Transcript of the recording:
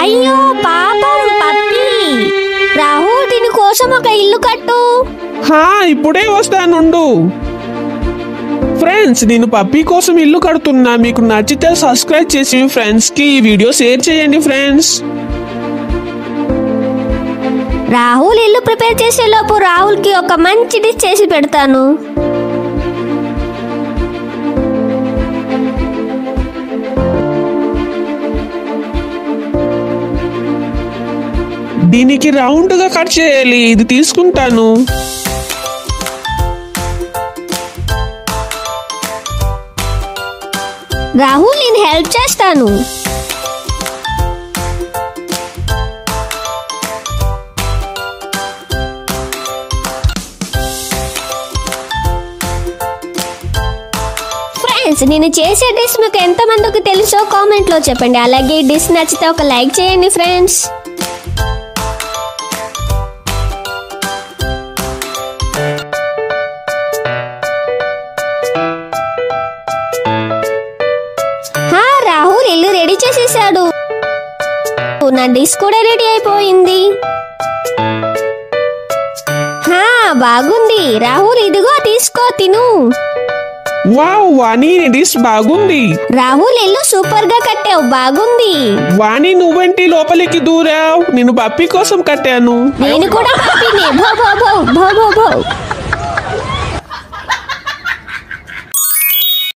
అయ్యో పాపం పప్పి. రాహుల్ దీని కోసం ఒక ఇల్లు కట్టు. ఇప్పుడే వస్తానుండు. ఫ్రెండ్స్, నేను పప్పీ కోసం ఇల్లు కడుతున్నా. మీకు నచ్చితే సబ్స్క్రైబ్ చేసి మీ ఫ్రెండ్స్ కి ఈ వీడియో షేర్ చేయండి ఫ్రెండ్స్. రాహుల్ ఇల్లు ప్రిపేర్ చేసే లోపు రాహుల్ కి ఒక మంచి డిష్ చేసి పెడతాను. దీనికి రౌండ్ గా కట్ చేయాలి. ఇది తీసుకుంటాను. రాహుల్ నేను హెల్ప్ చేస్తాను. ఫ్రెండ్స్, నేను చేసే డిష్ మీకు ఎంతమందికి తెలుసో కామెంట్ లో చెప్పండి. అలాగే ఈ డిష్ నచ్చితే ఒక లైక్ చేయండి ఫ్రెండ్స్. రాహుల్ ఇల్లు రెడీ చేసేసాడు. నా డిష్ కూడా రెడీ అయిపోయింది. బాగుంది. రాహుల్ ఇదిగో తీసుకో, తిను. వావ్ వాణి, డిష్ బాగుంది. రాహుల్ ఇల్లు సూపర్ గా కట్టావు, బాగుంది. వాణి, నువ్వేంటి లోపలికి దూరావు? నేను పప్పీ కోసం కట్టాను. నేను కూడా పప్పిని. భో భో భో భో భో భో.